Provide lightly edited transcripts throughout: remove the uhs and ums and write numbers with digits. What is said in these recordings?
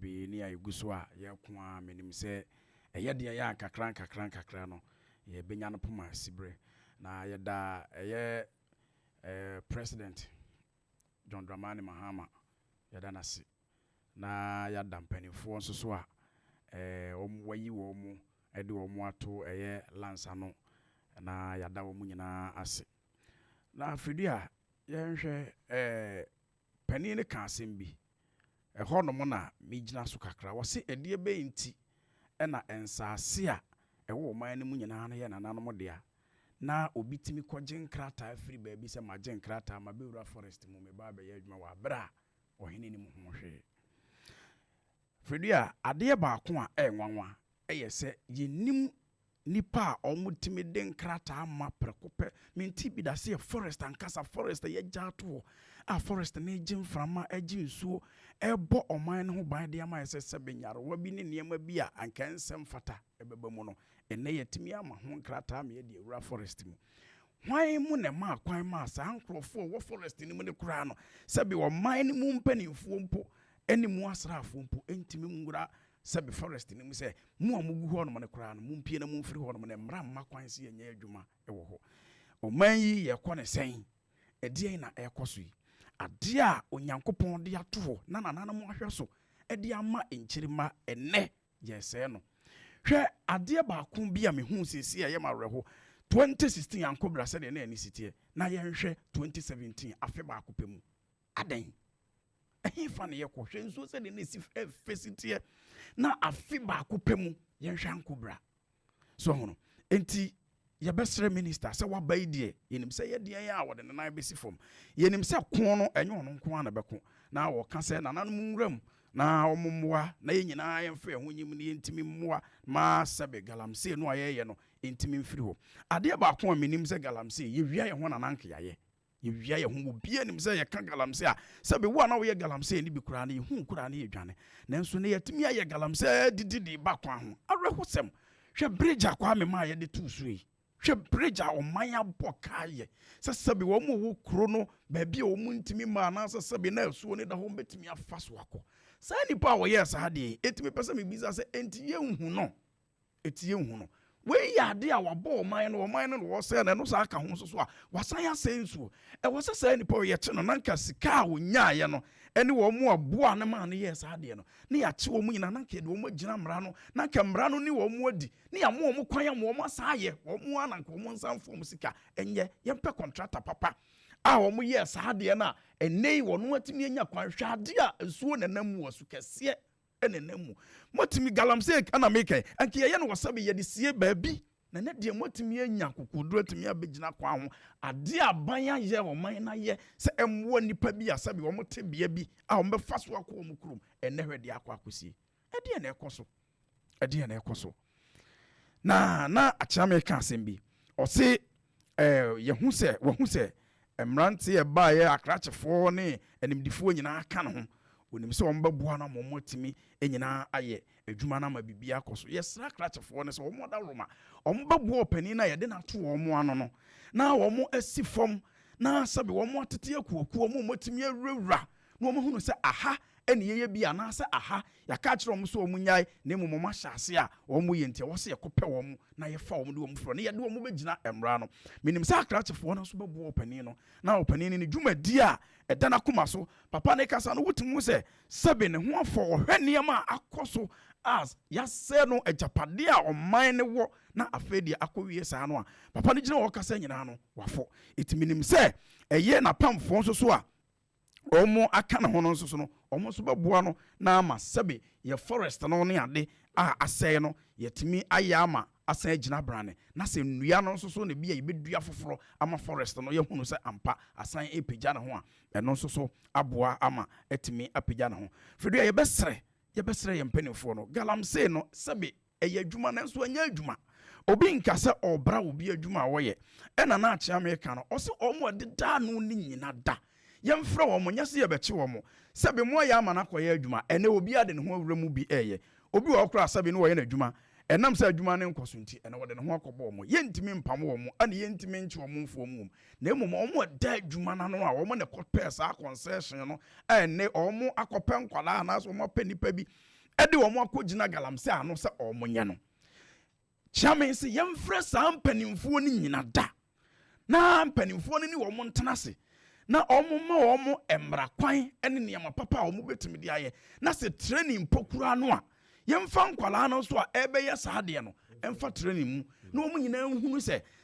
bebree ni ayi guso a ye ko a menim se eye de ya kakran no ye benya no poma sibre na ye da eye president John Dramani Mahama ye da nasi na ya da mpanifo nso so a wayi wo mu de wo mu ato eye lansa no na ya da wo mu nyina ase na afidi a ye nhwe pani ne ka asem bi ho no mo na migina so kakra wo se edie be nti na ensase a ewo man ne mu nyina na ye nananom dia na obitimi kɔgye nkrata afiri baabi sɛ magye nkrata ma bewura forest mu me ba be ya adwuma wa bra ohene ni mu ho hwe Fredia ade ba ko a enwanwa eye sɛ yenim nipa a omutimi de nkrata ama prekope menti bi da se forest ankasa forest ye gyato a forest na egin frama egin nsuo ebo oman ne ho ban de ama ese se benyaro wa bi ne niema bi a anka nsem fata ebeba mu no ene yetimi ama ho nkrata ama ye de ewura forest mu hwan mu ne ma kwan ma sa ankrofo wo forest ni mu ne kura no se bi wo man ne mu mpanimfuo mpo eni mu asrafo mpo entimi ngura sabi forest ni mu se mu amugu ho no mo ne kura no mu mpie na mu mfiri ho no mo ne mra mma kwan se yenye adwuma ewo ho oman yi ye kɔ ne sen edie na ekoso yi ade a onyankopɔn de ato ho na nanana mu ahwɛ so ede ama enkyirima ene ye se no hwɛ ade ba ko bi a me hu sesi a ye ma werɛ ho 2016 yankobra se de na ani sitie na ye nhwɛ 2017 afe ba ko pɛ mu adan ehifa ne ye kɔ hwɛ nso se de na si fesitie na afi ba ko pɛ mu ye nhwɛ ankobra so hono enti ye besre minister se wa bai die yenim se ye die ya wode na besi fom yenim se ko no enyo no nko na beko na wo ka se na nanom nwram na ommoa na ye nyina ye mfa ho nyim ne ntimi mmoa ma sebe galamse no aye no ntimi mfiri ho ade ba ko menim se galamse ye wia ye ho na nanka ye wia ye ho bia nim se ye ka galamse a sebe wo na wo ye galamse ni bi kura na ye hu kura na ye dwane nanso ne yetimi aye galamse dididi ba kwa ho awerehosem hwe bridge akwa me ma ye de tu sui hwe bridge a omanya bokaye sesabi wo mu wo kro no ba bia wo mu ntimi ma na sesabi na asuo ne da ho betimi afa so akọ sa nipa wo yes ha de etimi pese me biza se enti ye hu no eti ye hu no we ya de a wabo oman no wo se na no sa aka ho so a wasan ya sensu e wo se sa nipa ye che no nanka sika a wonya ye no ene wo mu aboa ne ma no yes ha de no ne ya che wo mu nyina nanka de wo mu gina mra no nanka mra no ni wo mu adi ne ya mo kwanya mo asa ye wo mu ananka wo mu nsanfo mu sika enye ye mpe contractor papa a wo mu yes ha de na enei wo no atimi anya kwan hwade a nsuo nanam wo su kese enenemu motimi galamse ana meke anke ye no wasabe ye de sie baabi na ne de motimi anya kokuduro timi abegina kwa ho ade aban ye wo man na ye se emwo nipa bi asabe wo mote bia bi a wo befa so akọ wo kurum ene hwede akọ akosie ede na ekoso na achame ka asem bi o se ye hu se wo hu se emrante ye ba ye akrachefo ne enimdifo nyina aka no ho onim se ombabua na momotimi enyina aye adwuma na ma bibia akoso yesra krachefo ne se omoda roma ombabua opani na ye de na to omo ano no na omo asifom na sabe omo atete akuoku omo motimi awurawura na omo hunu se aha ene ye bia na se aha yaka kire omo so omo nyai na emu momo hyase a omo ye ntia wo se yekope omo na ye fa omo de omo fro na ye de omo begina emra no minim se akrachefo no so babua opani no na opani ni dwumadi a edana koma so papa ne kasa no wotimu se sebe ne ho afọ ohwene ma akoso as yase no ejapade a oman ne wo na afedi akowie saa no a papa ne gina wo kasa nyina no wafo etiminim se eye na pamfo nso so a omo aka na ho no nso so no omo so babua no na ama sebe ye forest no ne ade a asɛe no yetimi ayama asan gina brane na se nnua no nso so ne bia yebedua foforo ama forest no ye hunu se ampa asan epagya ne ho a eno nso so aboa ama etimi apagya ne ho fedua yebesre ye mpanifo no galamse no sebe eye adwuma na nso anya adwuma obi nka se obra obi adwuma a woye ena na achia me ka no o se omo adeda no ni nyina da yemfra wo mo nyase ye beche wo mo sebe mo ya ama na koye adwuma ene obi ade ne ho awura mu bi eye obi wo kra sebe no wo ye na adwuma ɛnam sɛ adwuma ne nkɔso nti ɛna wɔde ne ho akɔbɔ ɔmo yɛntimi mpam wɔn ana yɛntimi nkye ɔmo mfuo mu na mmom ɔmo da adwuma no a ɔmo ne kɔpɛ saa concession no ɛne ɔmo akɔpɛ nkwalaa anaasɛ ɔmo apɛ nipa bi ɛde ɔmo akɔgyina galamsey ano sɛ ɔmo nyɛ no kyame sɛ yɛmfrɛ saa mpanimfoɔ no nyina da na mpanimfoɔ no ne ɔmo ntena ase na ɔmo ma ɔmo mmara kwan ne nneɛma papa a ɔmo bɛtumi de ayɛ na sɛ training pokura no a yɛmfa nkwalaa no so a ɛbɛyɛ saa deɛ no ɛmfa training mu na ɔmo nyinaa nhunu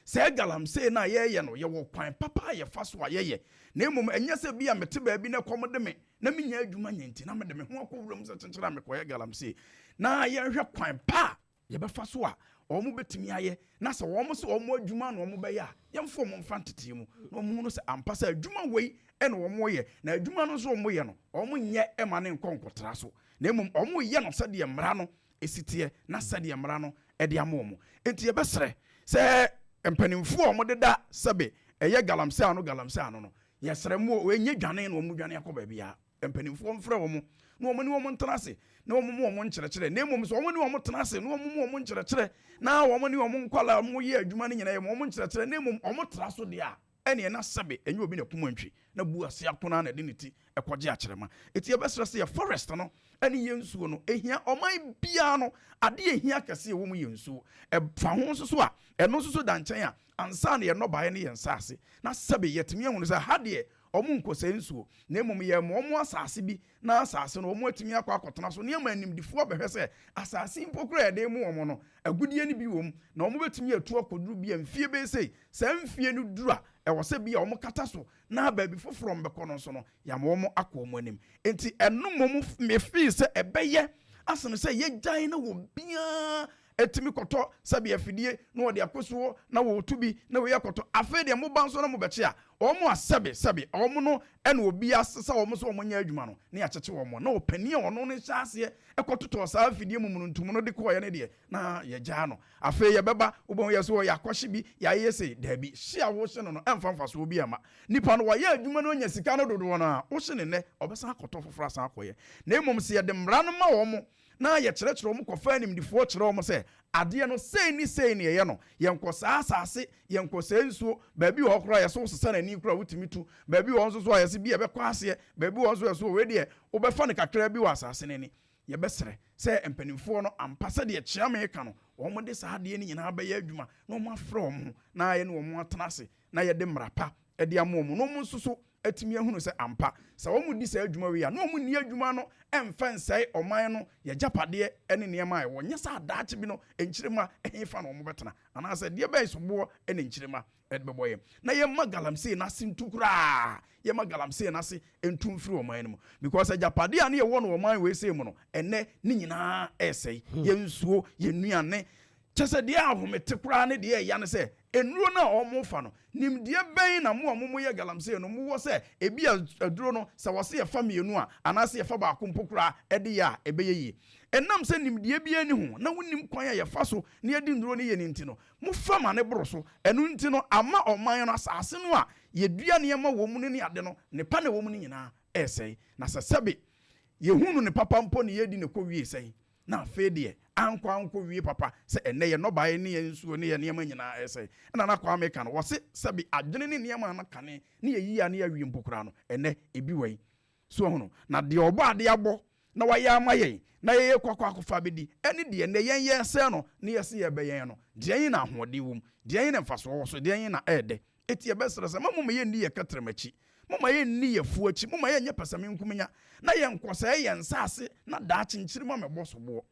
sɛ galamsey na yɛyɛ no yɛwɔ kwan papa a yɛfa so a yɛyɛ na mmom ɛnyɛ sɛ bi a mete baabi na kɔm de me na menya adwuma nyɛ na mede me ho akɔwura mu sɛ kyenkyere a mekɔyɛ galamsey na yɛhwɛ kwan pa a yɛbɛfa so a ɔmo bɛtumi ayɛ na sɛ ɔmo sɛ ɔmo adwuma na ɔmo bɛyɛ a yɛmfa ɔmo mfa ntetee mu na ɔmo hunu sɛ ampa sɛ adwuma wei ɛna ɔmo yɛ na adwuma no nso ɔmo yɛ no ɔmo nyɛ ɛma ne nkɔnkotra so na mmom ɔmo yɛ no sɛdeɛ mmara no ɛsiteɛ na sɛdeɛ mmara no ɛde ama ɔmo enti yɛbɛsrɛ sɛ mpanimfoɔ a ɔmo deda sɛbe ɛyɛ galamsey ano no yɛsrɛ mu ɛnyɛ dwane na ɔmo dwane akɔ baabi a mpanimfoɔ mfrɛ ɔmo na ɔmo ne ɔmo ntena ase na ɔmo mu ɔmo nkyerɛkyerɛ na mmom sɛ ɔmo ne ɔmo tena ase na ɔmo mu ɔmo nkyerɛkyerɛ na ɔmo ne ɔmo nkwala ɔmo yɛ adwuma no nyinaa yɛ ɔmo nkyerɛkyerɛ na mmom ɔmo tra so deɛ a ɛne ɛna sɛbe ɛnyɛ obi na kuma ntwi na bu ase akona na de ne ti ɛkɔgye akyerɛma eti yɛbɛsrɛ sɛ yɛ forest no ɛne yɛ nsuo no ehia ɔman bia no ade ehia kɛse ɛwɔ mu yɛ nsuo ɛfa ho nso so a ɛno nso so da nkyɛn a ansa na yɛ nnɔbaeɛ ne yɛ nsaase na sɛbe yɛtumi ahunu sɛ ha deɛ ɔmo nkɔsɛ nsuo na mmom yɛ ɔmo asase bi na asase no ɔmo atumi akɔtena so nneɛma animdifoɔ bɛhwɛ sɛ asase mpokura yɛde mu ɔmo no agudie no bi wɔ mu na ɔmo bɛtumi atu akɔduru bi a mfie bɛsɛ saa mfie no duru a ɛwɔ sɛ bi a ɔmo kata so na baabi foforɔ mbɛkɔ no nso no yɛama ɔmo akɔ ɔmo anim enti ɛno mmom mefii sɛ ɛbɛyɛ asene sɛ yɛgyae na wɔ biaa etimi kɔtɔ sɛbi afidie na wɔde akoso na wɔtu bi na wɔyɛ kɔtɔ afei deɛ moba nso na mobɛkye a ɔmo asɛbi ɔmo no ɛna obi asesa ɔmo so ɔmo nyɛ adwuma no ne akyekye ɔmo na ɔpani a ɔno ne hyɛ aseɛ ɛkɔtotɔ saa afidie mu ntum no de kɔɔ yɛ ne deɛ na yɛgyaa no afei yɛbɛba wobɛhu yɛ so yɛ akɔhye bi yɛayɛ sɛ daabi hye a wohye no ɛmfa mfasoɔ bi ama nipa no wɔyɛ adwuma no nya sika no dodoɔ no a wohye ne nnɛ ɔbɛsan akɔtɔ foforɔ asan akɔyɛ na mmom sɛ yɛde mmara no ma ɔmo na yɛkyerɛkyerɛ ɔmo kɔfa animdifoɔ kyerɛ ɔmo sɛ adeɛ no sei ne ɛyɛ no yɛnkɔ saa asase yɛnkɔ saa nsuo baabi wɔ kora yɛso sesa n'ani kora wotumi tu baabi wɔ nso so a yɛse bi yɛbɛkɔ aseɛ baabi wɔ nso yɛso wei deɛ wobɛfa no kakra bi wɔ asase no ani yɛbɛsrɛ sɛ mpanimfoɔ no ampa sɛdeɛ kyea ka no ɔmo de saa adeɛ no nyinaa bɛyɛ adwuma na ɔmo afrɛ ɔmo ho na yɛ ne ɔmo atena ase na yɛde mmara pa ɛde ama ɔmo na ɔmo nso so atumi ahunu sɛ ampa sɛ wɔn di saa adwuma wei a na wɔn ni adwuma no ɛmfa nsɛe ɔman no yɛgyapadeɛ ɛne nneɛma a ɛwɔ nyɛ sɛ adaakye bi no nkyirima ɛhefa na wɔn bɛtena anaasɛ deɛ bɛyɛ soboɔ ɛne nkyirima ɛde bɛbɔ yɛm na yɛma galamsey n'ase ntu koraa yɛma galamsey n'ase ntu mfiri ɔman no mu because agyapadeɛ a ne yɛwɔ no ɔman wei sɛ mu no ɛnɛ ne nyinaa ɛsɛe yɛn nsuo yɛn nnuane kyɛ sɛ deɛ ahomete koraa ne deɛ ɛya ne sɛ enuro na ɔmo fa no nimdeɛ bɛn na mo a mo yɛ galamsey no mo wɔ sɛ ebi aduro no sɛ wɔse yɛfa mmienu a anaasɛ yɛfa baako mpo koraa ɛde yɛ a ɛbɛyɛ yie ɛnam sɛ nimdeɛ bi ani ho na wonim kwan a yɛfa so ne yɛde nduro no yɛ ne nti no mo fa ma ne boro so ɛno nti no ama ɔman no asase no a yɛdua nneɛma wɔ mu ne ade no nepa na wɔ mu no nyinaa ɛsɛe na sɛ sɛbe yɛhunu ne papa mpo ne yɛdi ne kɔ wie sɛe na afei deɛ ankɔ wie papa sɛ ɛnɛ yɛ nɔbaeɛ ne yɛ nsuo ne yɛ nneɛma nyinaa ɛsɛ ɛna na Kwame ka no wɔse sɛbi adwene ne nneɛma na kane ne yɛyi a ne yɛawie mpokura no ɛnɛ ebi wɔ yi so hono na deɛ ɔbɔ ade abɔ na wayɛ ama yɛn na yɛyɛ kɔkɔ akɔfa bɛdi ɛne deɛ nɛ yɛn sɛ no ne yɛse yɛbɛyɛn no deɛ yi na ahoɔden wɔ mu deɛ yi na mfasoɔ wɔ so deɛ yi na ɛɛdɛ eti yɛbɛsrɛ sɛ mama yɛ nni yɛ kɛtrɛmakyi mama yɛ nni yɛ fuo akyi mama yɛ nyɛ pɛsɛme nkumenya na yɛn nkɔsɛɛ yɛn nsase na daakye nkyiri ma mɛbɔ so boɔ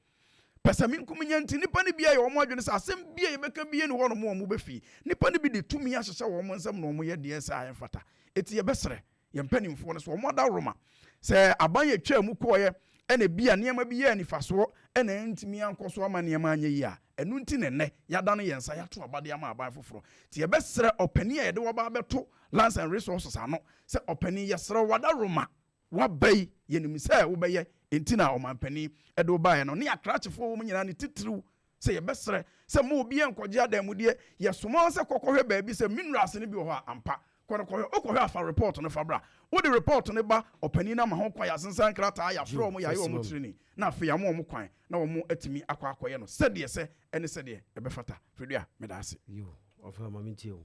pɛsɛme nkumenya nti nipa ne bia yɛ wɔn adwene sɛ asɛm bia yɛbɛka bia ne hɔ no mo bɛfi nipa ne bi de tumi ahyehyɛ wɔn nsɛm na wɔn yɛ deɛ sɛ ayɛ mfata eti yɛbɛsrɛ yɛn mpanimfoɔ no so wɔn ada roma sɛ aban yɛ twaa mu kɔɔyɛ ɛna bia nneɛma bi yɛ nifasoɔ ɛna ntumi ankɔ so ama nneɛma anyɛ yi a ɛnu nti ne nnɛ yɛada no yɛn nsa yɛato abade ama aban foforɔ nti yɛbɛsrɛ ɔpanin a yɛde wɔba abɛto lands and resources ano sɛ ɔpanin yɛsrɛ wada roma waba yi yɛnim sɛ wobɛyɛ enti na ɔmampanin ɛde wobaeɛ no ne akrakyefoɔ wɔ mu nyinaa ne titiriw sɛ yɛbɛsrɛ sɛ ma obi nkɔgye adamudeɛ yɛsoma sɛ kɔkɔhwɛ baabi sɛ minerals no bi wɔ hɔ a ampa okɔ afa report no fa bra wo de report no ba opani na ma ho kwa ya sensan krata ya fro mo ya yo mo training na afi ya mo kwan na wo atimi akɔ no sɛdeɛ sɛ ɛne sɛdeɛ ɛbɛfata fredua medase yo ofa ma mintie o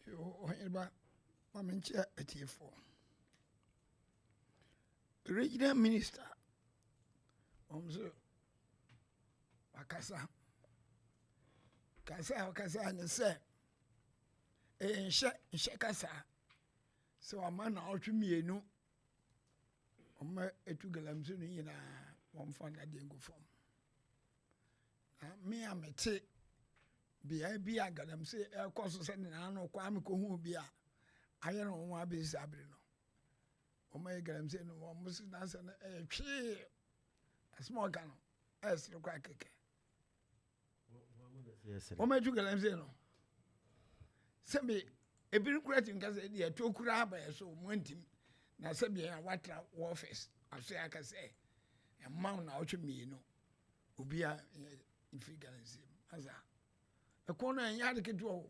yo ba ma mintie atiefo regional minister omzo akasa ne sɛ nhyɛ kasa sɛ wama na ɔtwe mienu ɔma etu galamso no nyinaa wɔmfa na de ngu fam na me a mete bia bi a galamso ɛkɔ so sɛ na no kwa me ko hu bia ayɛ no wɔn abesi abere no ɔma yɛ galamso no wɔn musi na sɛ no twe asmo ka no ɛsere kwa keke ɔma etu galamso no sɛbi ebiru kura ti nka sɛ deɛ to kura aba yɛ so mo ntim na sɛbi a watra office aso aka sɛ ɛma na ɔtwe mienu obi a ifi galamso asa ɛkɔ no ɛnyɛ ade ketewa o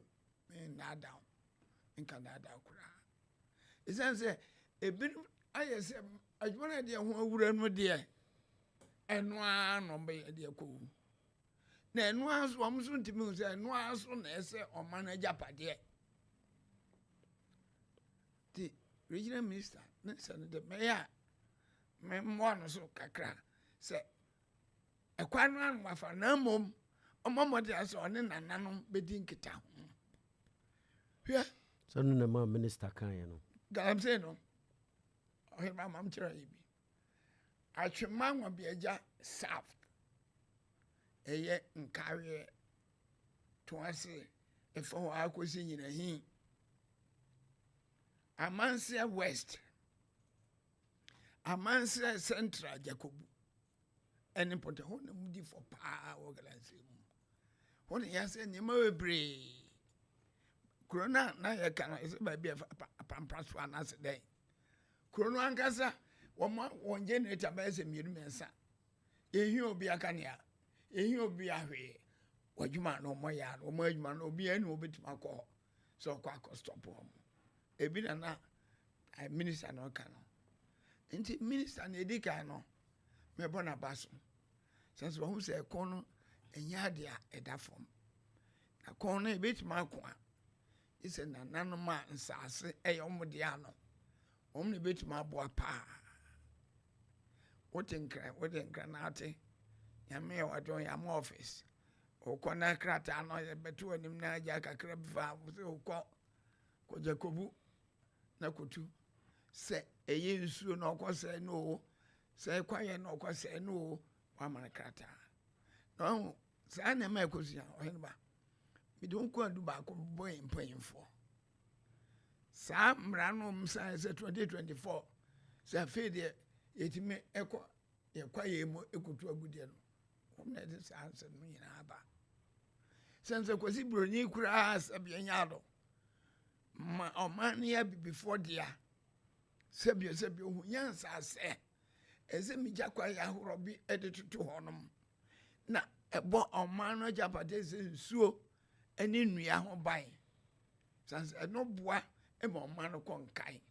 na down nka na down kura ɛsan sɛ ebiru ayɛ sɛ adwuma na deɛ ho awura no deɛ ɛnoa no bɛ deɛ kɔ na ɛnoa so ɔmo so ntimi sɛ ɛnoa so na ɛsɛ ɔma no agyapadeɛ ti regional minister ne sɛ no de mɛyɛ a mɛmmoa no so kakra sɛ ɛkwan no ano afa na mmom ɔmɔmɔde asɛ ɔne nananom bɛdi nkita ho hwɛ sɛ no na ma minister kan yɛ no galamsey no ɔhema mam kyerɛ yi bi atwema nwa bi agya south ɛyɛ nkareɛ to ase ɛfa hɔ akɔsi nyinahi amansia west amansia central jacobu ɛne pɔtɛ hɔ na mudi fɔ paa wɔ galamsey mu hɔ na yɛasɛ nneɛma bebree kuro no na yɛka no ɛsɛ baabi apampa so anaasɛ dɛn kuro no ankasa wɔn generator bɛyɛ sɛ mmienu mmiɛnsa yɛhia obi aka nea yɛhia obi ahwee wɔdwuma no ɔmɔ yɛ no ɔmɔ adwuma no obi ɛne wɔbɛtumi akɔ hɔ sɛ ɔkɔ akɔ stop hɔ ebi na minister no ɔka no nti minister no edi kan no mɛbɔ n'aba so sɛ wɔn sɛ ɛkɔn no ɛnyɛ ade a ɛda fam na kɔn no ebɛtumi akɔ a isɛ nananom a nsaase ɛyɛ wɔn de ano wɔn na ebɛtumi aboa paa wote nkran na ate nyame yɛ wɔde yam office okɔ na krata no yɛ bɛto anim na agya kakra bifa sɛ okɔ Jacobu na kotu sɛ ɛyɛ nsuo na ɔkɔ sɛ no sɛ kwayɛ na ɔkɔ sɛ no wa man krata na ɔho saa na ma ɛkɔsia ɔhene ba mede nkɔ adu ba ko boy mpanyimfo saa mmara no msa sɛ 2024 sɛ afei deɛ yɛtumi ɛkɔ yɛkwayɛ mu ɛkotu agudeɛ no wɔn na ɛde saa nsɛm no nyinaa ba sɛnsɛ kwasi broni koraa sɛbea nyaado ma ɔman no yɛ bibifoɔ dea sɛbea ohu nyansa sɛ ɛsɛ megya kwayɛ ahorow bi ɛde toto hɔ nom na ɛbɔ ɔman no agyapade sɛ nsuo ɛne nnua ho ban sɛnsɛ ɛno boa ɛma ɔman no kɔ nkae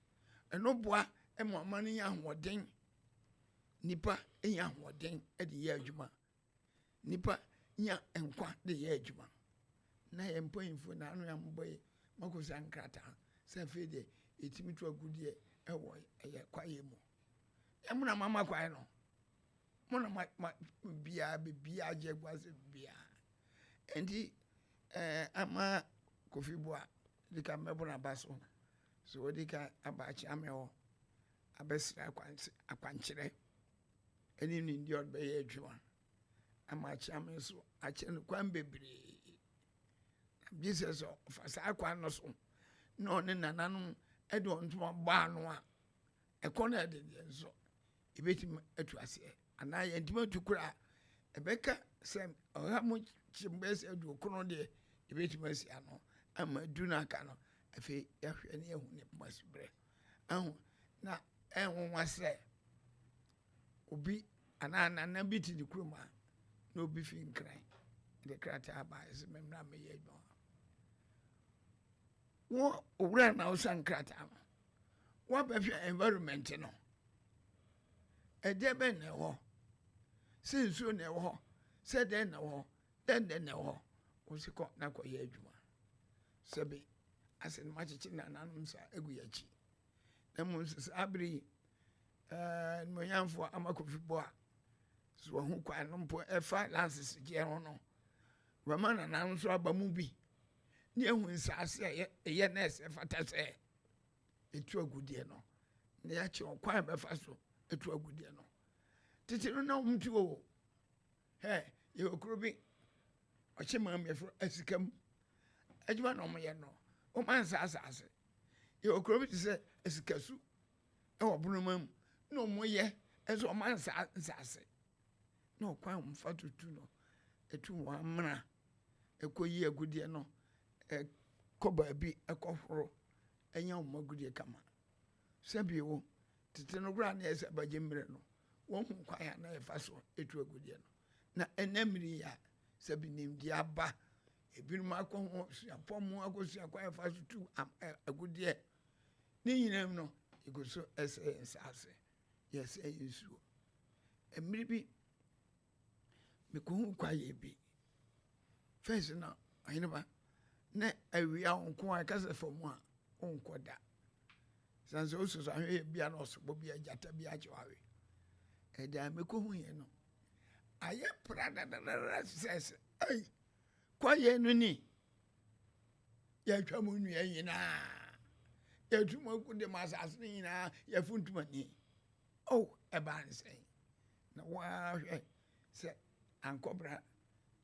ɛno boa ɛma ɔman no yɛ ahoɔden nipa ɛnya ahoɔden ɛde yɛ adwuma nipa nya nkwa de yɛ adwuma na yɛ mpanyimfo na ano yɛ mbɔ yɛ makosa nkrataa sɛ afei deɛ ɛtumi to agudeɛ ɛwɔ ɛyɛ kwayɛ mu ɛmona mama kwae no mona biaa bebia agye gua sɛ biaa ɛnti ama Kofi Boa de ka mmɛbɔ n'aba so so wɔde ka aba akyerɛ hɔ abɛsrɛ akwankyerɛ ɛne ne ndi ɔde bɛyɛ adwuma ama akyerɛ so akyerɛ no kwan bebree Jesus ɔfa saa kwan no so na ɔne nananom ɛde ɔntoma baa no a ɛkɔ no ɛde deɛ nso ɛbɛtumi atu aseɛ anaa yɛntumi atu kora a ɛbɛka sɛ ɔha mo kyimbɛsɛ aduokron deɛ ɛbɛtumi asi ano ama du no aka no afei yɛhwɛ ne yɛhu ne poma so berɛ ahu na ɛnwonwa sɛ obi anaa nana bi te ne kurom a na obi fi nkran de krataa aba ɛsɛ mmemmra mɛyɛ adwuma wo owura na wo san krata no wo ba hwɛ environment no ɛde bɛ na ɛwɔ sɛ nsuo na ɛwɔ sɛ dɛn na ɛwɔ dɛn na ɛwɔ wo si kɔ na kɔ yɛ adwuma sɛbi asɛ no makyekye na nanom sa egu yɛkyi na mo nso abiri monyamfo amakofi bo a so ho kwa no mpo ɛfa lances gye ho no wama na nanom so aba mu bi ne ehu nsase a ɛyɛ nurse ɛfata sɛ etu agudie no ne ya kye okwan bɛfa so etu agudie no titiri na mtu o ye okuro bi ɔkye mam yɛfro asikam adwuma na ɔmoyɛ no ɔmansa asase ye okuro bi te sɛ asikasu ɛwɔ bunumam na ɔmoyɛ ɛso ɔmansa asase na ɔkwan mfa tutu no etu wa mra ekoyi agudie no kɔba bi ɛkɔhoro enya ɔmo agudie kama sɛbi wo tete no gura na ɛsɛ bagye mmerɛ no wɔn hu kwan na ɛfa so etu agudie no na enamiri ya sɛbi nimdi aba ebinom akɔ ho suapɔm akɔsua kwan ɛfa so tu agudie ne nyinam no iguso ɛsɛ nsase yɛsɛ nsuo emiri bi mekohu kwaye bi first na ayinaba na awia onko akasa famu a onko da sanse osusu ahwe bia na osogbo bia jata bia ajewawe eda mekohu ye no aye prada da sese ai kwaye no ni ya twamu nu yina ya tuma ku de masas ni yina ya funtuma ni oh eba nse na wa hwe se ankobra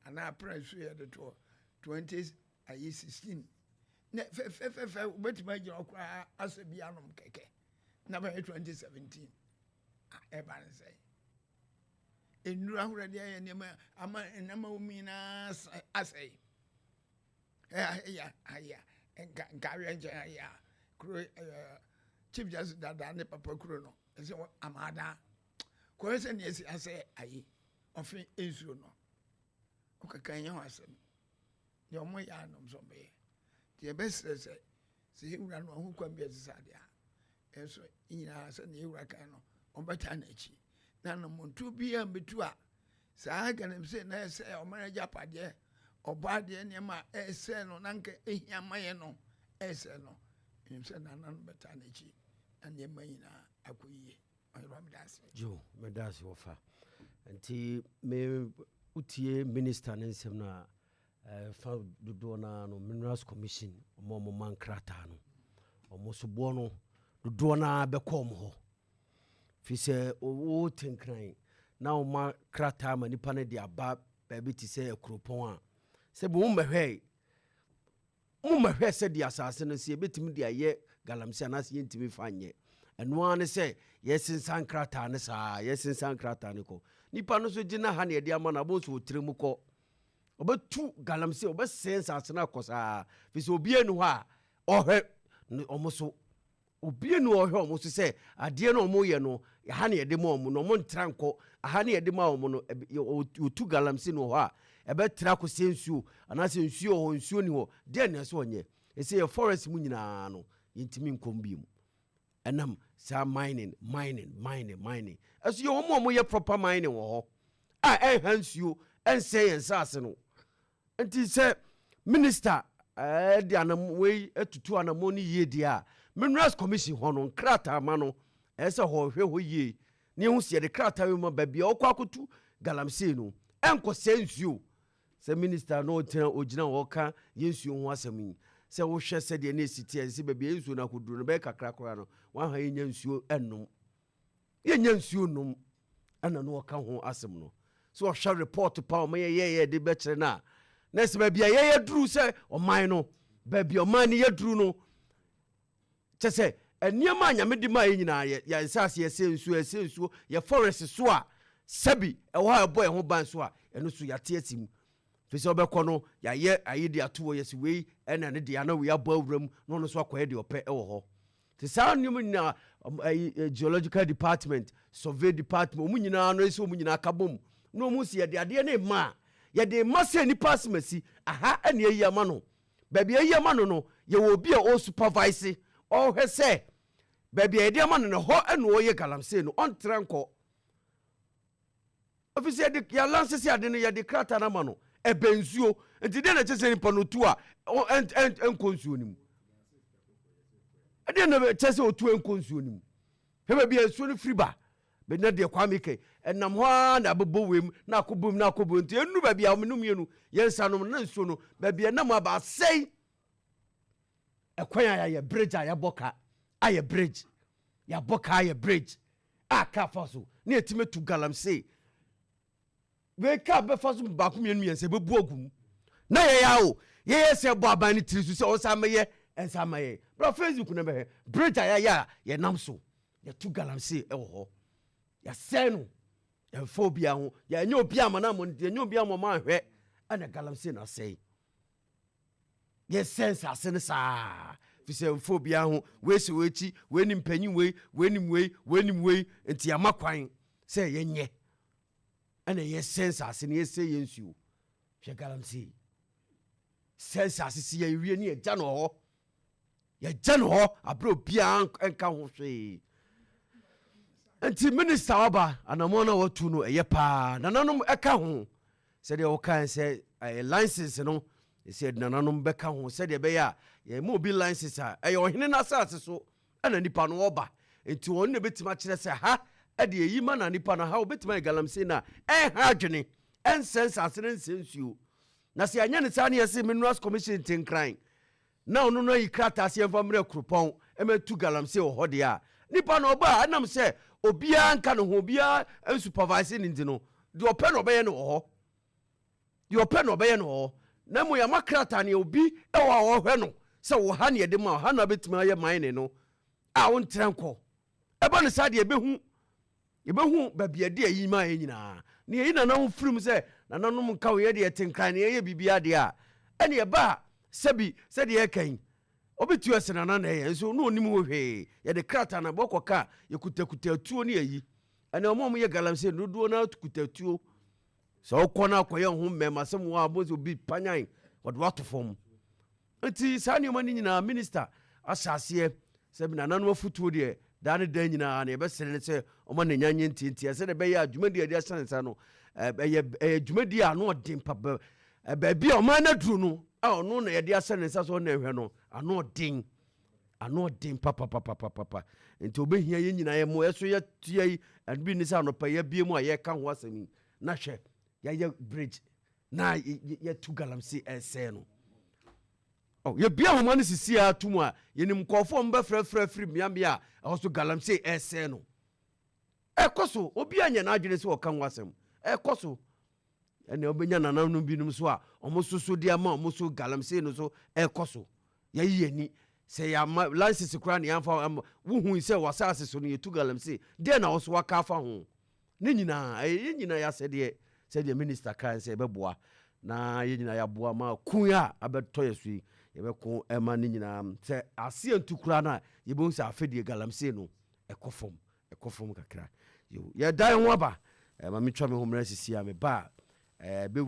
ana press ye de to 20 ayi 16 ne fe betima gina okra asabi anom keke na ba 2017 eba nse enura hurade ya ne ama enama umina asai ya enka nje ya kro chief justice dada ne papa kro no ese amada ko ese ne esi asai ayi ofin ensuo no okakan ye ho asem ne omo ya anom so be tie besere se ewura no ho kwam bi asade a enso nyina se ne ewura kan no ombata na chi na no montu bi ambetu a saa ganem se na ese omara japade obade ne ma ese no nanka ehia maye no ese no nimse na nan beta na chi ane manyina akoyie ayramdase jo medase wofa nti me utie minister nsem na fa dodo na no Minerals Commission omo mankrata no omo so bo no dodo na bekom ho fi se o tenkran na o ma krata ma nipa ne de aba ba bi ti se akropon a se bo mmehwe se de asase no se betimi de aye galamse na se yentimi fanye eno ane se yesensan krata ne sa yesensan krata ne ko nipa no so gina ha ne de ama na bo so otiremu ko obetu galamse obesen asase na kosa fi se obienu ha ohwe omoso obienu ohwe omoso se ade no omoye no ha ne de ma omo no mo ntranko ha ne de ma omo no otu galamse no ho a ebe tra ko sensuo anase nsuo ho nsuo ni ho de na so onye ese ye forest mu nyina no yentimi nkombi mu enam sa mining aso ye omo ye proper mining wo ho a hansuo ense yensase no enti se minister de anam we atutu anamo ni ye dia Minerals Commission ho no krata ma no ese ho hwe ho ye ni hu se de krata we ma babia okwakotu galamse no enko sensuo se minister no tena ogina wo ka yensuo ho asam se wo hwe se de na esitie se babia yensuo na koduro no be kakra kora no wa ha yenya nsuo ennom yenya nsuo nom ana no ka ho asam no so o hwe report pa o ma ye de be kire na se babia ye duru se o man no babia o man ni ye duru no chese eniema anyame di ma nyina ya nsase ye sensuo ye forest so a sabi e wo ebo e ho ban so a eno so yate asim fi se obekọ no ya ye ayedi ato ye se wei ena ne de ana we abo awuram no so akoye de ope e wo ho ti sa nyum na geological department survey department omu nyina no ese omu nyina akabom no mu se ye de ade ne ma ye de ma se ni pasmasi aha ene yi ama no baby a year man no ye will be a supervise all her say baby a dear man in a hot and warrior galamsey no on tranco officer de ya lances ya de ya de krata na mano e benzuo enti de na chese nipa no tu a en konsuo nim e de na chese otu en konsuo nim he baby ensuo no free ba be na de kwame ke enam ho na bebo wem na akobom na akobo enti enu baby a menum yenu yensa no na nsuo no baby na ma ba sei e kwan ya bridge ya boka aye bridge ya boka aye bridge aka faso na etime tu galamsey we ka be faso ba ko mienu yense be bu ogum na ye ya o ye se bo aban ni tiri so se o sa meye ensa meye bro Facebook na be bridge ya ye nam so ye tu galamsey e wo ho ya senu ya phobia ho ya nyo bia ma na mo ye nyo bia mo ma hwe ana galamsey na sei ye sense asene sa fise phobia ho we se wechi we ni mpanyin we ni we enti amakwan se ye nye ana ye sense asene ye se ye nsuo hwe galamsey sense asese ye wie ni ye jano ho abro bia enka ho hwe enti minister oba anamona watu no eye pa nananom eka ho se de o kan se license no said nananom beka ho said be ya ye mo bi license a e ohene na asase so ana nipa no oba enti won ne betima kire se ha e de yi ma na nipa na ha obetima galamsey na ha adwene en sense asene nsensuo na se anya ne sa ne yesi minerals commission tinkran na ono no yi krata se enfamre kropon e metu galamsey o hode a nipa no oba anam se obia nka no ho obia supervise ni ndino de open obeye no ho na mo ya makrata ne obi e wa wo hwe no se wo ha ne de ma ha na betima ye mine no a won trenko e ba no sa de ebehu babia de ayi ma nyina ne yi na ho firim se na nanom nka wo ye de tinkan ne ye bibia de a ene e ba sabi se de ye kan obetu asena na ye nso no onim wo hwe ye de krata na bokoka ye kutakuta tuo ne ayi ene omo ye galamsey no duo na kutatuo so kona koye ho mema sem wa abozo bi panyan wode wato fom enti sani mani nyina minister asase se bi nanano afutuo de dane dan nyina na be sere se o na nyanye ntinti se de be ya adwumadi ade asansa no adwumadi a no odin papa ba bi o ma na duru no a no na ye de asansa so na ehwe no ano odin papa enti obehia ye nyina ye mo eso ye tuai adbi ni sa no pa ye bie mu a ye ka ho asami na hwe ya bridge na ye tu galamsey ese no ye bia ho man sisi atumu a yenim kofo mba frafrafri miambia also galamsey ese no ekoso obi anya na adwene se o kan wasem ekoso ene obenya nananu binum so a omososo dia ma omoso galamsey no so ekoso ya yeni se ya license kura ne amfa wuhu se wasase so no ye tu galamsey de na oso waka fa ho ne nyina ya sede minister kan se beboa na ye nyina ya boa ma kun a abeto yesu ye be kun ema ne nyina se ase antukura na ye bo nsa afedie galamsey no ekofom kakra yo ye dan ho aba ma metwa me homra sisi a me ba be